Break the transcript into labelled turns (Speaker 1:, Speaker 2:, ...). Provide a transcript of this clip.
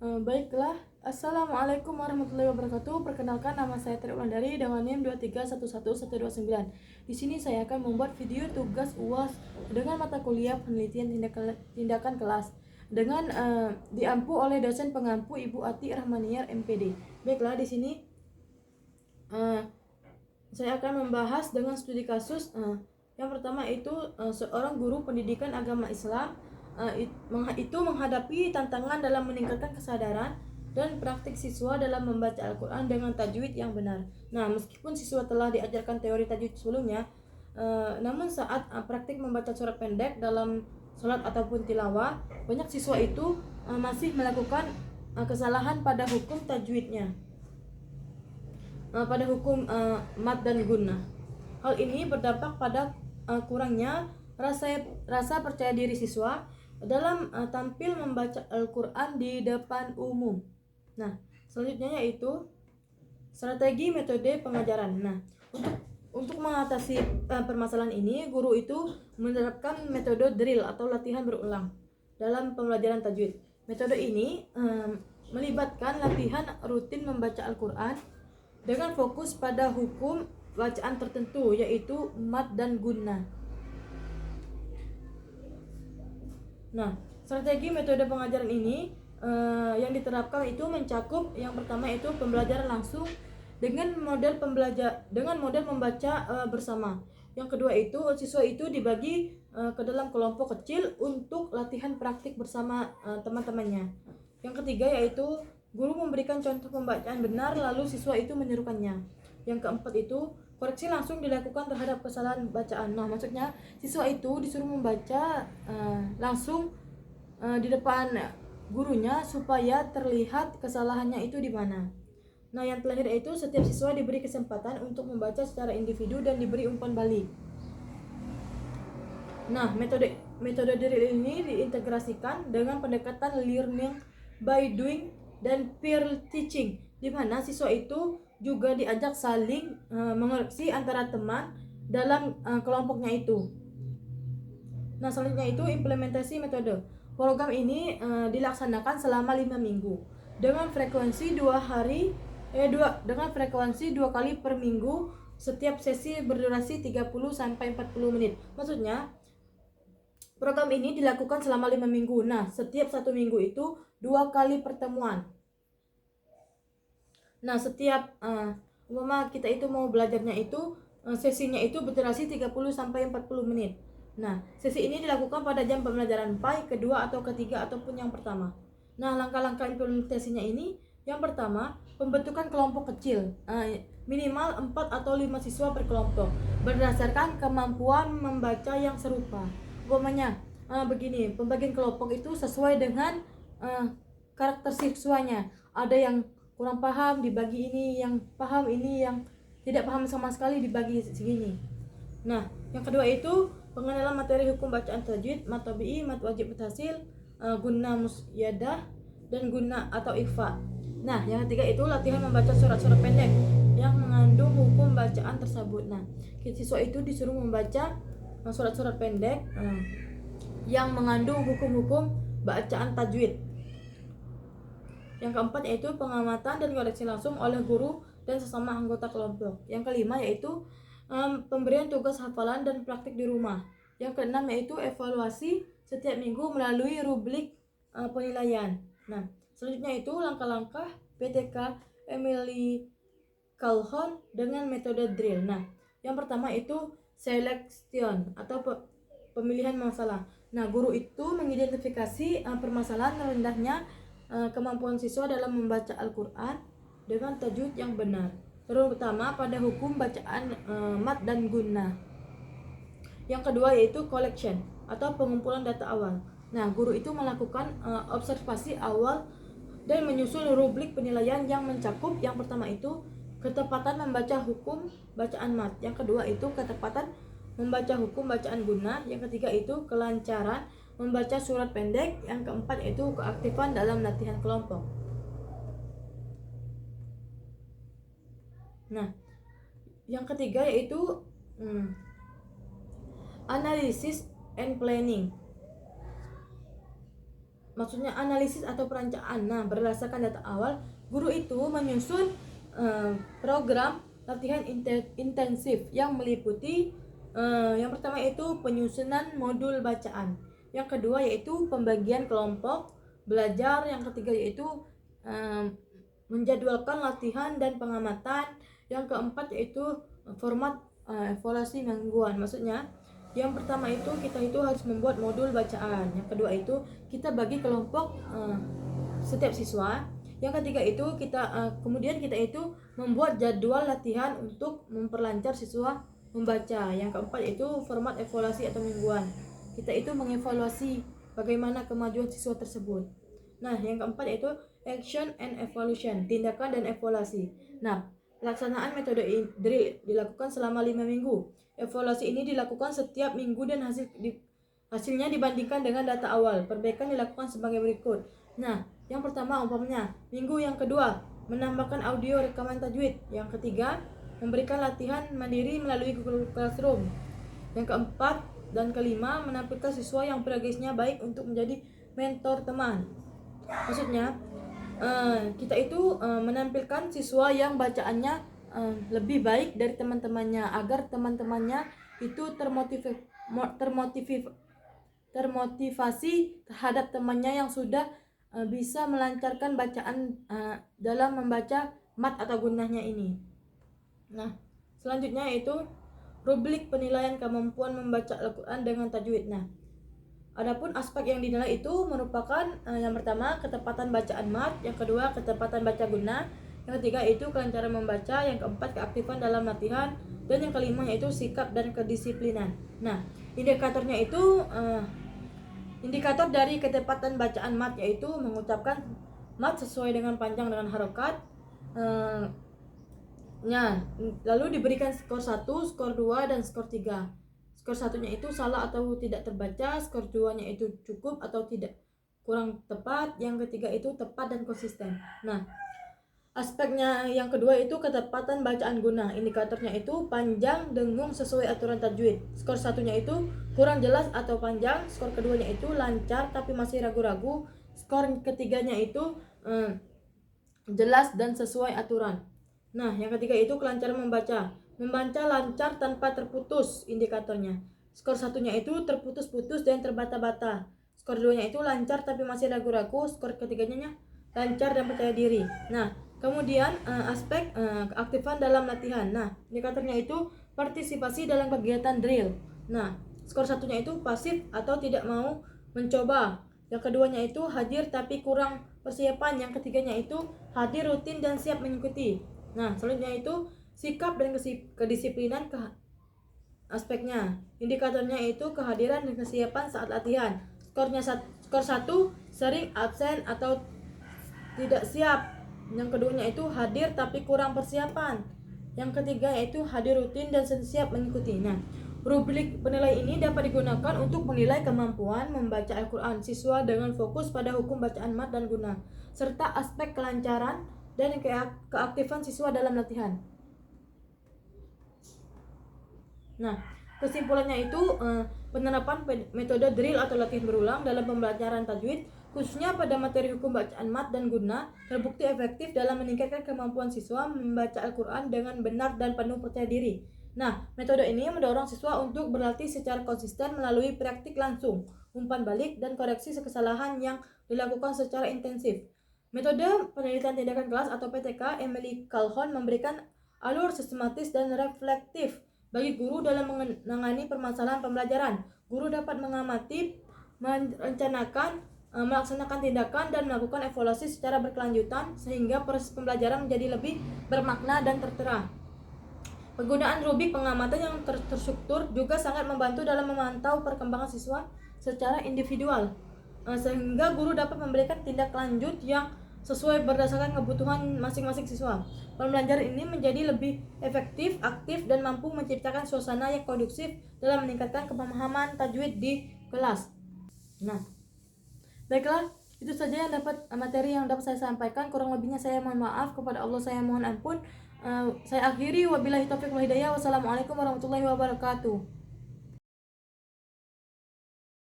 Speaker 1: Baiklah, Assalamualaikum warahmatullahi wabarakatuh. Perkenalkan, nama saya Tri Wulandari dengan NIM 2311129. Di sini saya akan membuat video tugas UAS dengan mata kuliah penelitian tindakan kelas dengan diampu oleh dosen pengampu Ibu Ati Rahmaniar MPD. Baiklah, di sini saya akan membahas dengan studi kasus. Yang pertama itu seorang guru pendidikan agama Islam itu menghadapi tantangan dalam meningkatkan kesadaran dan praktik siswa dalam membaca Al-Quran dengan tajwid yang benar. Nah, meskipun siswa telah diajarkan teori tajwid sebelumnya, namun saat praktik membaca surat pendek dalam sholat ataupun tilawah, banyak siswa itu masih melakukan kesalahan pada hukum tajwidnya, pada hukum mad dan gunnah. Hal ini berdampak pada kurangnya rasa percaya diri siswa dalam tampil membaca Al-Quran di depan umum. Nah, selanjutnya yaitu strategi metode pengajaran. Nah, untuk mengatasi permasalahan ini, guru itu menerapkan metode drill atau latihan berulang dalam pembelajaran tajwid. Metode ini melibatkan latihan rutin membaca Al-Quran dengan fokus pada hukum bacaan tertentu, yaitu mad dan gunnah. Nah, strategi metode pengajaran ini yang diterapkan itu mencakup yang pertama itu pembelajaran langsung dengan model membaca bersama. Yang kedua itu siswa itu dibagi ke dalam kelompok kecil untuk latihan praktik bersama teman-temannya. Yang ketiga yaitu guru memberikan contoh pembacaan benar lalu siswa itu menirukannya. Yang keempat itu koreksi langsung dilakukan terhadap kesalahan bacaan. Nah, maksudnya siswa itu disuruh membaca langsung di depan gurunya supaya terlihat kesalahannya itu di mana. Nah, yang terakhir itu setiap siswa diberi kesempatan untuk membaca secara individu dan diberi umpan balik. Nah, metode drill ini diintegrasikan dengan pendekatan learning by doing dan peer teaching, di mana siswa itu juga diajak saling mengoreksi antara teman dalam kelompoknya itu. Nah, selanjutnya itu implementasi metode. Program ini dilaksanakan selama 5 minggu dengan frekuensi 2 kali per minggu. Setiap sesi berdurasi 30 sampai 40 menit. Maksudnya program ini dilakukan selama 5 minggu. Nah, setiap 1 minggu itu 2 kali pertemuan. Nah, setiap umpama kita itu mau belajarnya itu sesinya itu berdurasi 30 sampai 40 menit. Nah, sesi ini dilakukan pada jam pembelajaran PAI kedua atau ketiga ataupun yang pertama. Nah, langkah-langkah implementasinya ini yang pertama, pembentukan kelompok kecil. Minimal 4 atau 5 siswa per kelompok berdasarkan kemampuan membaca yang serupa. Umpamanya begini, pembagian kelompok itu sesuai dengan karakter siswanya. Ada yang kurang paham dibagi ini, yang paham ini, yang tidak paham sama sekali dibagi segini. Nah, yang kedua itu pengenalan materi hukum bacaan tajwid, mat tabi'i, mat wajib mutasil, gunnah musyadah dan gunnah atau ikhfa. Nah, yang ketiga itu latihan membaca surat-surat pendek yang mengandung hukum bacaan tersebut. Nah, siswa itu disuruh membaca surat-surat pendek yang mengandung hukum-hukum bacaan tajwid. Yang keempat yaitu pengamatan dan koreksi langsung oleh guru dan sesama anggota kelompok. Yang kelima yaitu pemberian tugas hafalan dan praktik di rumah. Yang keenam yaitu evaluasi setiap minggu melalui rubrik penilaian. Nah, selanjutnya itu langkah-langkah PTK Emily Calhoun dengan metode drill. Nah, yang pertama itu selection atau pemilihan masalah. Nah, guru itu mengidentifikasi permasalahan rendahnya kemampuan siswa dalam membaca Al-Quran dengan tajwid yang benar, terutama pada hukum bacaan mad dan gunnah. Yang kedua yaitu collection atau pengumpulan data awal. Nah, guru itu melakukan observasi awal dan menyusun rubrik penilaian yang mencakup yang pertama itu ketepatan membaca hukum bacaan mad, yang kedua itu ketepatan membaca hukum bacaan gunnah, yang ketiga itu kelancaran membaca surat pendek, yang keempat itu keaktifan dalam latihan kelompok. Nah, yang ketiga yaitu analysis and planning. maksudnya analisis atau perencanaan. Nah, berdasarkan data awal, guru itu menyusun program latihan intensif yang meliputi yang pertama itu penyusunan modul bacaan, yang kedua yaitu pembagian kelompok belajar, yang ketiga yaitu menjadwalkan latihan dan pengamatan, yang keempat yaitu format evaluasi mingguan. Maksudnya yang pertama itu kita itu harus membuat modul bacaan, yang kedua itu kita bagi kelompok setiap siswa, yang ketiga itu kita kemudian kita itu membuat jadwal latihan untuk memperlancar siswa membaca, yang keempat itu format evaluasi atau mingguan, kita itu mengevaluasi bagaimana kemajuan siswa tersebut. Nah, yang keempat yaitu action and evaluation, tindakan dan evaluasi. Nah, pelaksanaan metode drill dilakukan selama 5 minggu. Evaluasi ini dilakukan setiap minggu dan hasilnya dibandingkan dengan data awal. Perbaikan dilakukan sebagai berikut. Nah, yang pertama umpamanya minggu yang kedua menambahkan audio rekaman tajwid. Yang ketiga memberikan latihan mandiri melalui Google Classroom. Yang keempat dan kelima menampilkan siswa yang progresnya baik untuk menjadi mentor teman. Maksudnya kita itu menampilkan siswa yang bacaannya lebih baik dari teman-temannya agar teman-temannya itu termotivasi terhadap temannya yang sudah bisa melancarkan bacaan dalam membaca mat atau gunahnya ini. Nah, selanjutnya itu rubrik penilaian kemampuan membaca Al-Quran dengan tajwid. Nah, adapun aspek yang dinilai itu merupakan yang pertama ketepatan bacaan mat, yang kedua ketepatan baca guna, yang ketiga itu kelancaran membaca, yang keempat keaktifan dalam latihan, dan yang kelima yaitu sikap dan kedisiplinan. Nah, indikatornya itu indikator dari ketepatan bacaan mat yaitu mengucapkan mat sesuai dengan panjang dengan harokat. Lalu diberikan skor 1, skor 2, dan skor 3. Skor 1-nya itu salah atau tidak terbaca, skor 2-nya itu cukup atau tidak kurang tepat, yang ketiga itu tepat dan konsisten. Nah, aspeknya yang kedua itu ketepatan bacaan guna. Indikatornya itu panjang, dengung sesuai aturan tajwid. Skor 1-nya itu kurang jelas atau panjang, skor keduanya itu lancar tapi masih ragu-ragu, skor ketiganya itu jelas dan sesuai aturan. Nah, yang ketiga itu kelancaran membaca. Membaca lancar tanpa terputus indikatornya. Skor 1-nya itu terputus-putus dan terbata-bata. Skor 2-nya itu lancar tapi masih ragu-ragu. Skor ketiganya lancar dan percaya diri. Nah, kemudian aspek keaktifan dalam latihan. Nah, indikatornya itu partisipasi dalam kegiatan drill. Nah, skor 1-nya itu pasif atau tidak mau mencoba. Yang keduanya itu hadir tapi kurang persiapan. Yang ketiganya itu hadir rutin dan siap mengikuti. Nah, selanjutnya itu sikap dan kedisiplinan aspeknya. Indikatornya itu kehadiran dan kesiapan saat latihan. Skor 1 sering absen atau tidak siap. Yang keduanya itu hadir tapi kurang persiapan. Yang ketiga yaitu hadir rutin dan siap mengikuti. Nah, rubrik penilai ini dapat digunakan untuk menilai kemampuan membaca Al-Quran siswa dengan fokus pada hukum bacaan mat dan guna, serta aspek kelancaran dan keaktifan siswa dalam latihan. Nah, kesimpulannya itu penerapan metode drill atau latihan berulang dalam pembelajaran tajwid khususnya pada materi hukum bacaan mat dan guna terbukti efektif dalam meningkatkan kemampuan siswa membaca Al-Quran dengan benar dan penuh percaya diri. Nah, metode ini mendorong siswa untuk berlatih secara konsisten melalui praktik langsung, umpan balik, dan koreksi kesalahan yang dilakukan secara intensif. Metode penelitian tindakan kelas atau PTK Emily Calhoun memberikan alur sistematis dan reflektif bagi guru dalam menangani permasalahan pembelajaran. Guru dapat mengamati, merencanakan, melaksanakan tindakan, dan melakukan evaluasi secara berkelanjutan sehingga proses pembelajaran menjadi lebih bermakna dan tertera. Penggunaan rubrik pengamatan yang terstruktur juga sangat membantu dalam memantau perkembangan siswa secara individual, sehingga guru dapat memberikan tindak lanjut yang sesuai berdasarkan kebutuhan masing-masing siswa. Pembelajaran ini menjadi lebih efektif, aktif, dan mampu menciptakan suasana yang kondusif dalam meningkatkan pemahaman tajwid di kelas. Nah, baiklah, itu saja yang materi yang dapat saya sampaikan. Kurang lebihnya saya mohon maaf, kepada Allah saya mohon ampun. Saya akhiri, wabillahi taufiq wal hidayah. Wassalamualaikum warahmatullahi wabarakatuh.